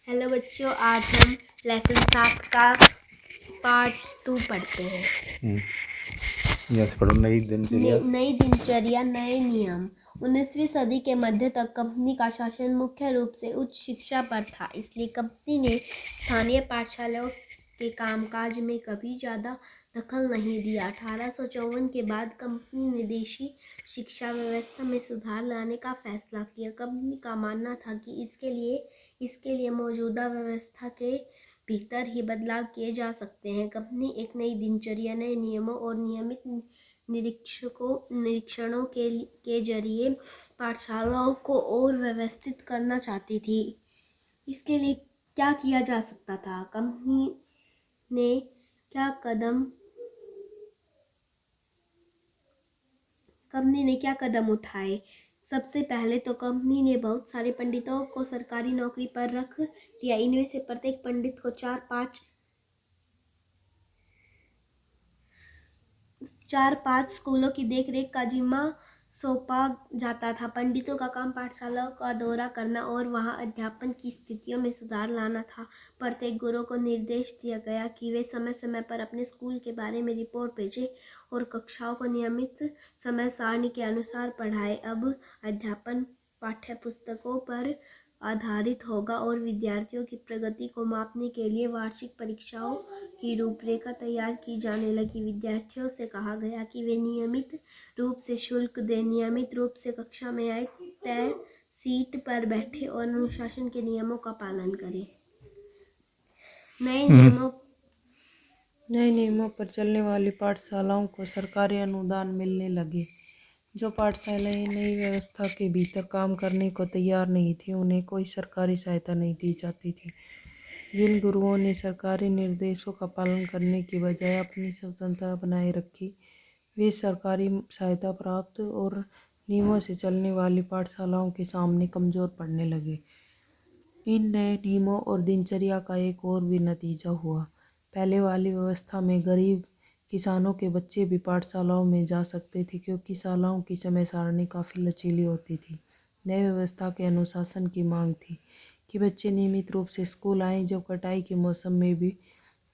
Hello बच्चों, आज हम लेसन 7 का पार्ट 2 पढ़ते हैं। यहाँ से पढ़ो नई दिनचर्या। नई दिनचर्या, नए नियम। 19वीं सदी के मध्य तक कंपनी का शासन मुख्य रूप से उच्च शिक्षा पर था, इसलिए कंपनी ने स्थानीय पाठशालाओं के कामकाज में कभी ज़्यादा दखल नहीं दिया। 1854 के बाद कंपनी ने देशी शिक्षा व्यवस्था में सुधार लाने का फैसला किया। कंपनी का मानना था कि इसके लिए मौजूदा व्यवस्था के भीतर ही बदलाव किए जा सकते हैं। कंपनी एक नई दिनचर्या, नए नियमों और नियमित निरीक्षणों के जरिए पाठशालाओं को और व्यवस्थित करना चाहती थी। इसके लिए क्या किया जा सकता था? कंपनी ने क्या कदम उठाए? सबसे पहले तो कंपनी ने बहुत सारे पंडितों को सरकारी नौकरी पर रख दिया। इनमें से प्रत्येक पंडित को 4-5 स्कूलों की देखरेख का जिम्मा सौंपा जाता था। पंडितों का काम पाठशालाओं का दौरा करना और वहां अध्यापन की स्थितियों में सुधार लाना था। प्रत्येक गुरु को निर्देश दिया गया कि वे समय समय पर अपने स्कूल के बारे में रिपोर्ट भेजें और कक्षाओं को नियमित समय सारणी के अनुसार पढ़ाएं। अब अध्यापन पाठ्य पुस्तकों पर आधारित होगा और विद्यार्थियों की प्रगति को मापने के लिए वार्षिक परीक्षाओं की रूपरेखा तैयार की जाने लगी। विद्यार्थियों से कहा गया कि वे नियमित रूप से शुल्क दें, नियमित रूप से कक्षा में आए, तय सीट पर बैठे और अनुशासन के नियमों का पालन करें। नए नियमों पर चलने वाली पाठशालाओं को सरकारी अनुदान मिलने लगे। जो पाठशालाएं नई व्यवस्था के भीतर काम करने को तैयार नहीं थी, उन्हें कोई सरकारी सहायता नहीं दी जाती थी। जिन गुरुओं ने सरकारी निर्देशों का पालन करने की बजाय अपनी स्वतंत्रता बनाए रखी, वे सरकारी सहायता प्राप्त और नियमों से चलने वाली पाठशालाओं के सामने कमजोर पड़ने लगे। इन नए नियमों और दिनचर्या का एक और भी नतीजा हुआ। पहले वाली व्यवस्था में गरीब किसानों के बच्चे भी पाठशालाओं में जा सकते थे, क्योंकि शालाओं की समय सारणी काफ़ी लचीली होती थी। नई व्यवस्था के अनुशासन की मांग थी कि बच्चे नियमित रूप से स्कूल आएं। जब कटाई के मौसम में भी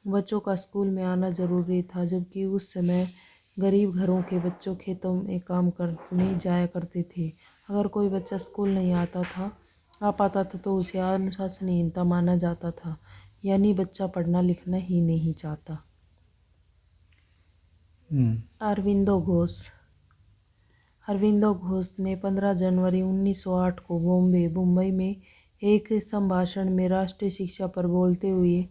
बच्चों का स्कूल में आना जरूरी था, जबकि उस समय गरीब घरों के बच्चों खेतों में काम करने जाया करते थे। अगर कोई बच्चा स्कूल नहीं आ पाता था तो उसे अनुशासनहीनता माना जाता था, यानी बच्चा पढ़ना लिखना ही नहीं चाहता। अरविंदो घोष ने 15 जनवरी 1908 को मुंबई में एक संभाषण में राष्ट्रीय शिक्षा पर बोलते हुए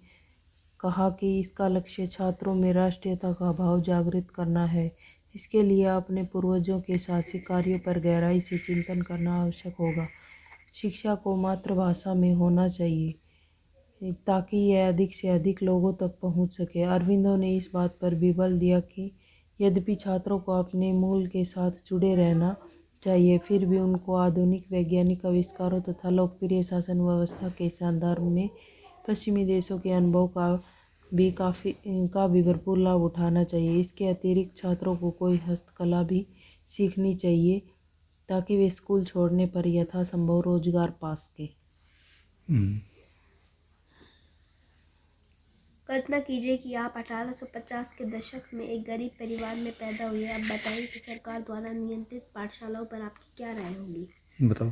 कहा कि इसका लक्ष्य छात्रों में राष्ट्रीयता का भाव जागृत करना है। इसके लिए अपने पूर्वजों के साहसिक कार्यों पर गहराई से चिंतन करना आवश्यक होगा। शिक्षा को मातृभाषा में होना चाहिए ताकि यह अधिक से अधिक लोगों तक पहुंच सके। अरविंदो ने इस बात पर भी बल दिया कि यद्यपि छात्रों को अपने मूल के साथ जुड़े रहना चाहिए, फिर भी उनको आधुनिक वैज्ञानिक आविष्कारों तथा लोकप्रिय शासन व्यवस्था के संदर्भ में पश्चिमी देशों के अनुभव का भी भरपूर लाभ उठाना चाहिए। इसके अतिरिक्त छात्रों को कोई हस्तकला भी सीखनी चाहिए ताकि वे स्कूल छोड़ने पर यथासंभव रोजगार पा सके। कल्पना कीजिए कि आप 1850 के दशक में एक गरीब परिवार में पैदा हुए। अब बताइए कि सरकार द्वारा नियंत्रित पाठशालाओं पर आपकी क्या राय होगी? बताओ।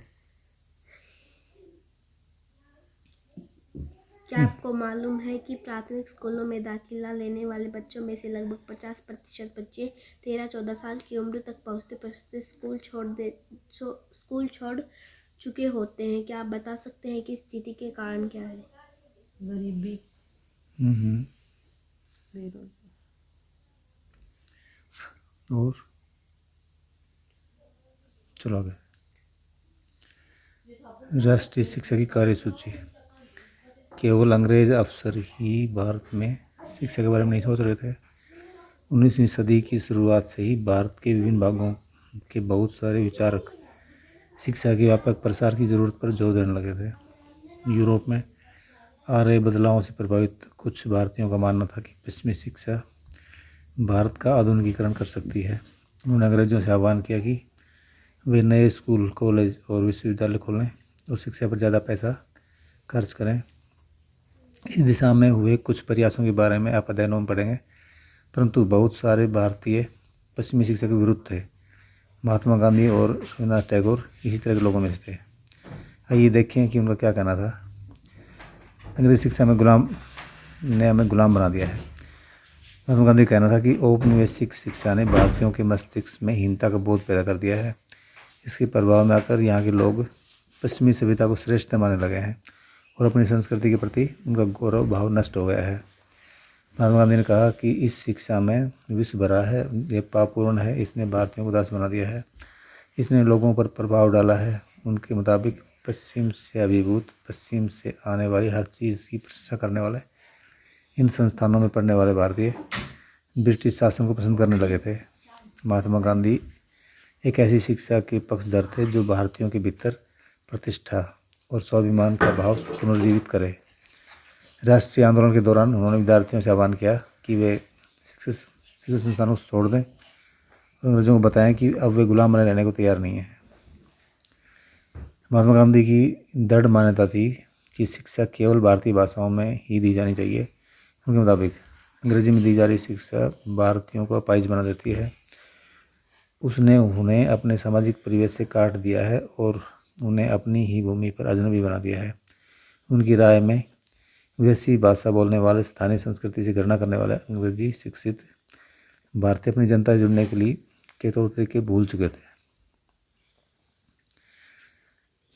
क्या आपको मालूम है कि प्राथमिक स्कूलों में दाखिला लेने वाले बच्चों में से लगभग 50% बच्चे 13-14 साल की उम्र तक पहुंचते स्कूल छोड़ चुके होते हैं? क्या आप बता सकते हैं कि स्थिति के कारण क्या है? गरीबी, और चलो आगे। राष्ट्रीय शिक्षा की कार्यसूची। केवल अंग्रेज अफसर ही भारत में शिक्षा के बारे में नहीं सोच रहे थे। 19वीं सदी की शुरुआत से ही भारत के विभिन्न भागों के बहुत सारे विचारक शिक्षा के व्यापक प्रसार की जरूरत पर जोर देने लगे थे। यूरोप में आ रहे बदलावों से प्रभावित कुछ भारतीयों का मानना था कि पश्चिमी शिक्षा भारत का आधुनिकीकरण कर सकती है। उन्होंने अंग्रेजों से आह्वान किया कि वे नए स्कूल, कॉलेज और विश्वविद्यालय खोलें और शिक्षा पर ज़्यादा पैसा खर्च करें। इस दिशा में हुए कुछ प्रयासों के बारे में आप अध्ययनों में पढ़ेंगे, परंतु बहुत सारे भारतीय पश्चिमी शिक्षा के विरुद्ध थे। महात्मा गांधी और रविन्द्रनाथ टैगोर इसी तरह के लोगों में से थे। आइए देखें कि उनका क्या कहना था। अंग्रेजी शिक्षा में ने हमें गुलाम बना दिया है। महात्मा गांधी का कहना था कि औपनिवेशिक शिक्षा ने भारतीयों के मस्तिष्क में हीनता का बोध पैदा कर दिया है। इसके प्रभाव में आकर यहाँ के लोग पश्चिमी सभ्यता को श्रेष्ठ मानने लगे हैं और अपनी संस्कृति के प्रति उनका गौरव भाव नष्ट हो गया है। महात्मा गांधी ने कहा कि इस शिक्षा में विष भरा है, यह पापपूर्ण है, इसने भारतीयों को दास बना दिया है, इसने लोगों पर प्रभाव डाला है। उनके मुताबिक पश्चिम से अभिभूत, पश्चिम से आने वाली हर चीज़ की प्रशंसा करने वाले इन संस्थानों में पढ़ने वाले भारतीय ब्रिटिश शासन को पसंद करने लगे थे। महात्मा गांधी एक ऐसी शिक्षा के पक्षधर थे जो भारतीयों के भीतर प्रतिष्ठा और स्वाभिमान का भाव पुनर्जीवित करे। राष्ट्रीय आंदोलन के दौरान उन्होंने विद्यार्थियों से आह्वान किया कि वे शिक्षण संस्थानों को छोड़ दें और अंग्रेजों को बताएं कि अब वे गुलाम बने रहने को तैयार नहीं हैं। महात्मा गांधी की दृढ़ मान्यता थी कि शिक्षा केवल भारतीय भाषाओं में ही दी जानी चाहिए। उनके मुताबिक अंग्रेजी में दी जा रही शिक्षा भारतीयों को अपाहिज बना देती है। उसने उन्हें अपने सामाजिक परिवेश से काट दिया है और उन्हें अपनी ही भूमि पर अजनबी बना दिया है। उनकी राय में विदेशी भाषा बोलने वाले, स्थानीय संस्कृति से घृणा करने वाले अंग्रेजी शिक्षित भारतीय अपनी जनता से जुड़ने के तौर तरीके भूल चुके थे।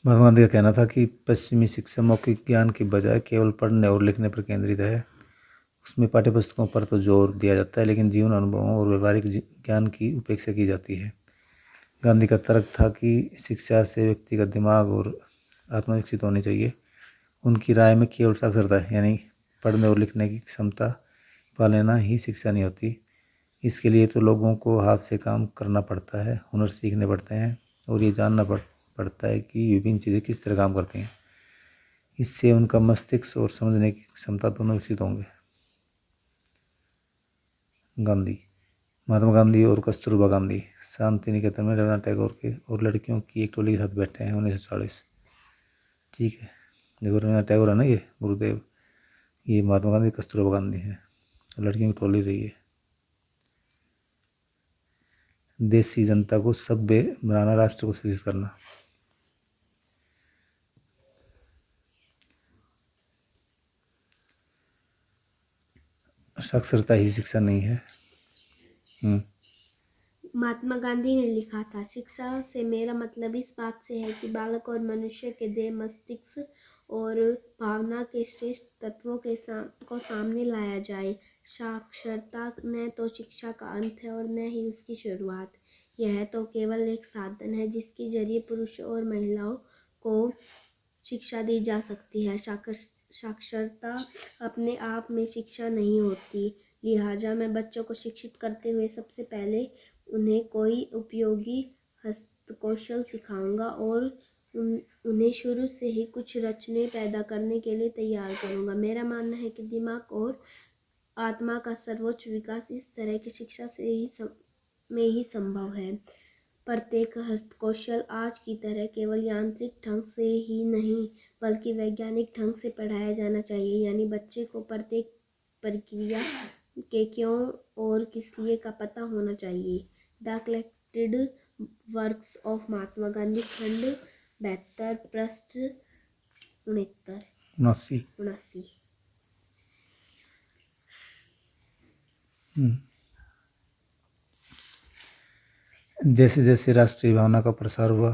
महात्मा गांधी का कहना था कि पश्चिमी शिक्षा मौखिक ज्ञान के बजाय केवल पढ़ने और लिखने पर केंद्रित है। उसमें पाठ्यपुस्तकों पर तो जोर दिया जाता है, लेकिन जीवन अनुभवों और व्यवहारिक ज्ञान की उपेक्षा की जाती है। गांधी का तर्क था कि शिक्षा से व्यक्ति का दिमाग और आत्मा विकसित होनी चाहिए। उनकी राय में केवल साक्षरता यानी पढ़ने और लिखने की क्षमता पा लेना ही शिक्षा नहीं होती। इसके लिए तो लोगों को हाथ से काम करना पड़ता है, हुनर सीखने पड़ते हैं और ये जानना पड़ता है कि विभिन्न चीज़ें किस तरह काम करती हैं। इससे उनका मस्तिष्क और समझने की क्षमता दोनों विकसित होंगे। गांधी, महात्मा गांधी और कस्तूरबा गांधी शांति निकेतन में रविन्द्रनाथ टैगोर के और लड़कियों की एक टोली के साथ बैठे हैं 1940। ठीक है, देखो रविन्द्रनाथ टैगोर है ना, ये गुरुदेव, ये महात्मा गांधी कस्तूरबा गांधी है, लड़कियों की टोली रही है। देश की जनता को सभ्य बनाना, राष्ट्र को शिक्षित करना। साक्षरता ही शिक्षा नहीं है। महात्मा गांधी ने लिखा था, शिक्षा से मेरा मतलब इस बात से है कि बालक और मनुष्य के देह, मस्तिष्क और भावना के श्रेष्ठ तत्वों को सामने लाया जाए। साक्षरता न तो शिक्षा का अंत है और न ही उसकी शुरुआत। यह तो केवल एक साधन है जिसके जरिए पुरुषों और महिलाओं को शिक्षा दी जा सकती है। साक्षरता अपने आप में शिक्षा नहीं होती। लिहाजा मैं बच्चों को शिक्षित करते हुए सबसे पहले उन्हें कोई उपयोगी हस्तकौशल सिखाऊंगा और उन्हें शुरू से ही कुछ रचने पैदा करने के लिए तैयार करूंगा। मेरा मानना है कि दिमाग और आत्मा का सर्वोच्च विकास इस तरह की शिक्षा में ही संभव है। प्रत्येक हस्तकौशल आज की तरह केवल यांत्रिक ढंग से ही नहीं बल्कि वैज्ञानिक ढंग से पढ़ाया जाना चाहिए। यानी बच्चे को प्रत्येक प्रक्रिया के क्यों और किस लिए का पता होना चाहिए। The collected works of Mahatma Gandhi, खंड 72, पृष्ठ 79। जैसे जैसे राष्ट्रीय भावना का प्रसार हुआ,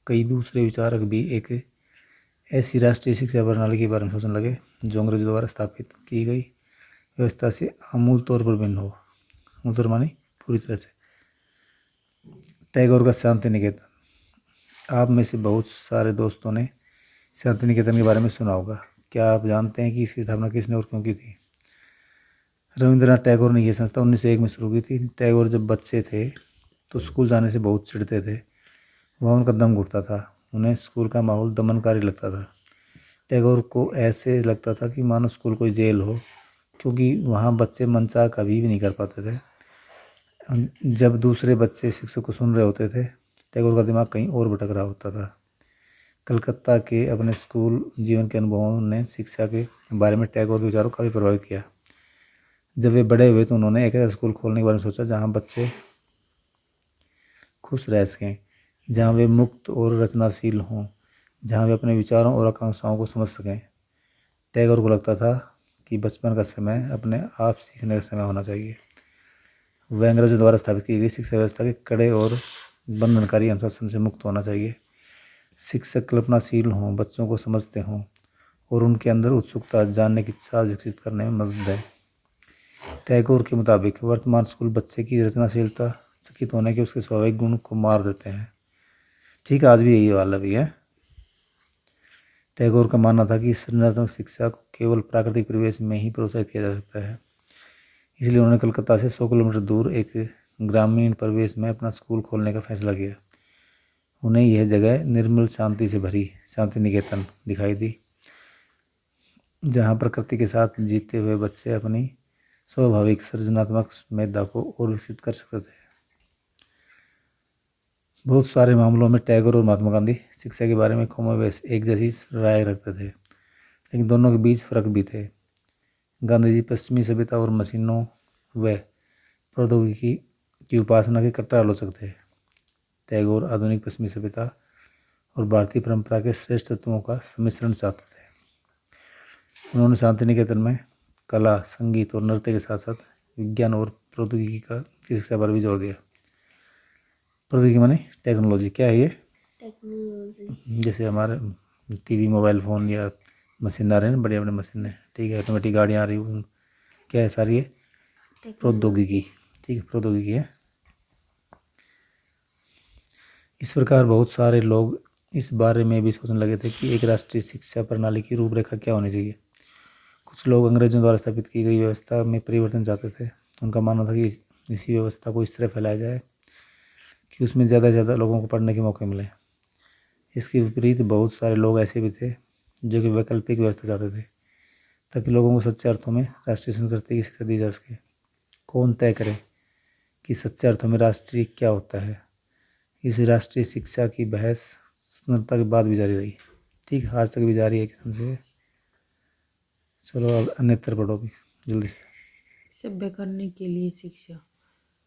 कई दूसरे विचारक भी एक ऐसी राष्ट्रीय शिक्षा प्रणाली के बारे में सोचने लगे जो अंग्रेजों द्वारा स्थापित की गई व्यवस्था से आमूल तौर पर भिन्न हो। आमूल मानी पूरी तरह से। टैगोर का शांति निकेतन। आप में से बहुत सारे दोस्तों ने शांति निकेतन के बारे में सुना होगा। क्या आप जानते हैं कि इसकी स्थापना किसने और क्यों की थी? रविंद्रनाथ टैगोर ने यह संस्था 1901 में शुरू की थी। टैगोर जब बच्चे थे तो स्कूल जाने से बहुत चिढ़ते थे। वहाँ उनका दम घुटता था। उन्हें स्कूल का माहौल दमनकारी लगता था। टैगोर को ऐसे लगता था कि मानो स्कूल कोई जेल हो, क्योंकि वहाँ बच्चे मनचाह कभी भी नहीं कर पाते थे। जब दूसरे बच्चे शिक्षक को सुन रहे होते थे, टैगोर का दिमाग कहीं और भटक रहा होता था। कलकत्ता के अपने स्कूल जीवन के अनुभवों ने शिक्षा के बारे में टैगोर के विचारों को काफ़ी प्रभावित किया। जब वे बड़े हुए तो उन्होंने एक ऐसा स्कूल खोलने के बारे में सोचा जहाँ बच्चे खुश रह सकें, जहाँ वे मुक्त और रचनाशील हों, जहाँ वे अपने विचारों और आकांक्षाओं को समझ सकें। टैगोर को लगता था कि बचपन का समय अपने आप सीखने का समय होना चाहिए। वह अंग्रेजों द्वारा स्थापित की गई शिक्षा व्यवस्था के कड़े और बंधनकारी अनुशासन से मुक्त होना चाहिए। शिक्षक कल्पनाशील हों, बच्चों को समझते हों और उनके अंदर उत्सुकता, जानने की इच्छा विकसित करने में मदद दें। टैगोर के मुताबिक वर्तमान स्कूल बच्चे की रचनाशीलता, चकित होने के उसके स्वाभाविक गुण को मार देते हैं। ठीक, आज भी यही वाला भी है। टैगोर का मानना था कि सृजनात्मक शिक्षा को केवल प्राकृतिक परिवेश में ही प्रोत्साहित किया जा सकता है। इसलिए उन्होंने कलकत्ता से 100 किलोमीटर दूर एक ग्रामीण परिवेश में अपना स्कूल खोलने का फैसला किया। उन्हें यह जगह निर्मल शांति से भरी शांति निकेतन दिखाई दी, जहाँ प्रकृति के साथ जीते हुए बच्चे अपनी स्वाभाविक सृजनात्मक मेधा को और विकसित कर सकते थे। बहुत सारे मामलों में टैगोर और महात्मा गांधी शिक्षा के बारे में कमोबेश एक जैसी राय रखते थे, लेकिन दोनों के बीच फर्क भी थे। गांधी जी पश्चिमी सभ्यता और मशीनों व प्रौद्योगिकी की उपासना के कट्टर आलोचक थे। टैगोर आधुनिक पश्चिमी सभ्यता और भारतीय परंपरा के श्रेष्ठ तत्वों का सम्मिश्रण चाहते थे। उन्होंने शांति निकेतन में कला, संगीत और नृत्य के साथ साथ विज्ञान और प्रौद्योगिकी की शिक्षा पर भी जोर दिया। प्रौद्योगिकी माने टेक्नोलॉजी। क्या है ये? टेक्नोलॉजी। जैसे हमारे टीवी, मोबाइल फ़ोन या मशीन आ रहे हैं, बड़ी बड़ी मशीनें, ठीक है, ऑटोमेटिक गाड़ियाँ आ रही हैं, क्या है सारी ये? प्रौद्योगिकी। ठीक है, प्रौद्योगिकी है। इस प्रकार बहुत सारे लोग इस बारे में भी सोचने लगे थे कि एक राष्ट्रीय शिक्षा प्रणाली की रूपरेखा क्या होनी चाहिए। कुछ लोग अंग्रेजों द्वारा स्थापित की गई व्यवस्था में परिवर्तन चाहते थे। उनका मानना था कि इसी व्यवस्था को इस तरह फैलाया जाए कि उसमें ज़्यादा से ज़्यादा लोगों को पढ़ने के मौके मिले। इसके विपरीत बहुत सारे लोग ऐसे भी थे जो कि वैकल्पिक व्यवस्था चाहते थे, ताकि लोगों को सच्चे अर्थों में राष्ट्रीय संस्कृति की शिक्षा दी जा सके। कौन तय करे कि सच्चे अर्थों में राष्ट्रीय क्या होता है? इस राष्ट्रीय शिक्षा की बहस स्वतंत्रता के बाद भी जारी रही। ठीक, आज तक भी जारी है किस्म से। चलो अब अन्यत्र पढ़ो भी जल्दी से। सभ्य करने के लिए शिक्षा।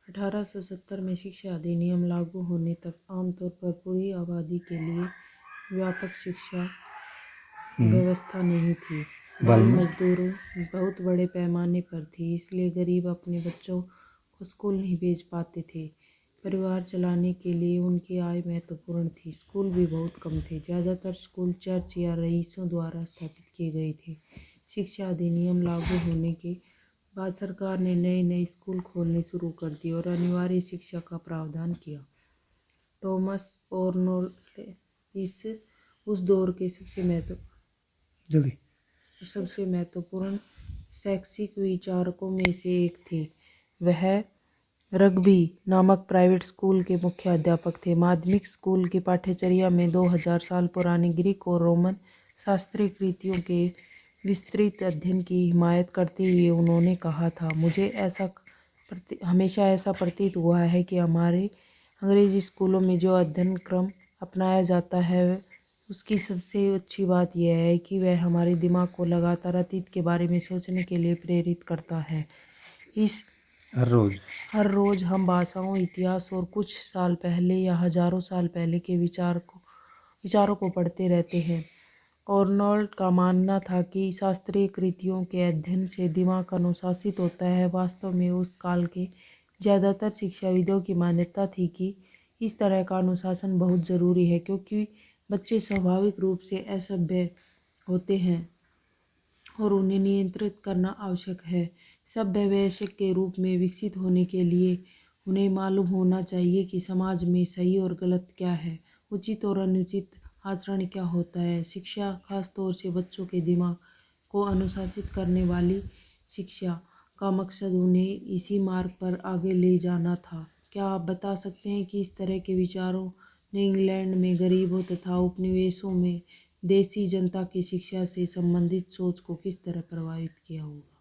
1870 में शिक्षा अधिनियम लागू होने तक आमतौर पर पूरी आबादी के लिए व्यापक शिक्षा व्यवस्था नहीं थी। बाल मजदूरों बहुत बड़े पैमाने पर थी, इसलिए गरीब अपने बच्चों को स्कूल नहीं भेज पाते थे। परिवार चलाने के लिए उनकी आय महत्वपूर्ण थी। स्कूल भी बहुत कम थे। ज़्यादातर स्कूल चर्च या रईसों द्वारा स्थापित किए गए थे। शिक्षा अधिनियम लागू होने के बाद सरकार ने नए नए स्कूल खोलने शुरू कर दिए और अनिवार्य शिक्षा का प्रावधान किया। थॉमस ऑर्नेल उस दौर के सबसे महत्वपूर्ण शैक्षिक विचारकों में से एक थे। वह रग्बी नामक प्राइवेट स्कूल के मुख्य अध्यापक थे। माध्यमिक स्कूल की पाठ्यचर्या में 2000 साल पुरानी ग्रीक और रोमन शास्त्रीय कृतियों के विस्तृत अध्ययन की हिमायत करते हुए उन्होंने कहा था, मुझे हमेशा ऐसा प्रतीत हुआ है कि हमारे अंग्रेजी स्कूलों में जो अध्ययन क्रम अपनाया जाता है उसकी सबसे अच्छी बात यह है कि वह हमारे दिमाग को लगातार अतीत के बारे में सोचने के लिए प्रेरित करता है। हर रोज़ हम भाषाओं, इतिहास और कुछ साल पहले या हजारों साल पहले के विचारों को पढ़ते रहते हैं। ऑर्नोल्ड का मानना था कि शास्त्रीय कृतियों के अध्ययन से दिमाग अनुशासित होता है। वास्तव में उस काल के ज़्यादातर शिक्षाविदों की मान्यता थी कि इस तरह का अनुशासन बहुत ज़रूरी है, क्योंकि बच्चे स्वाभाविक रूप से असभ्य होते हैं और उन्हें नियंत्रित करना आवश्यक है। सभ्य वयस्क के रूप में विकसित होने के लिए उन्हें मालूम होना चाहिए कि समाज में सही और गलत क्या है, उचित और अनुचित आचरण क्या होता है। शिक्षा, खास तौर से बच्चों के दिमाग को अनुशासित करने वाली शिक्षा का मकसद उन्हें इसी मार्ग पर आगे ले जाना था। क्या आप बता सकते हैं कि इस तरह के विचारों ने इंग्लैंड में गरीबों तथा उपनिवेशों में देसी जनता की शिक्षा से संबंधित सोच को किस तरह प्रभावित किया होगा?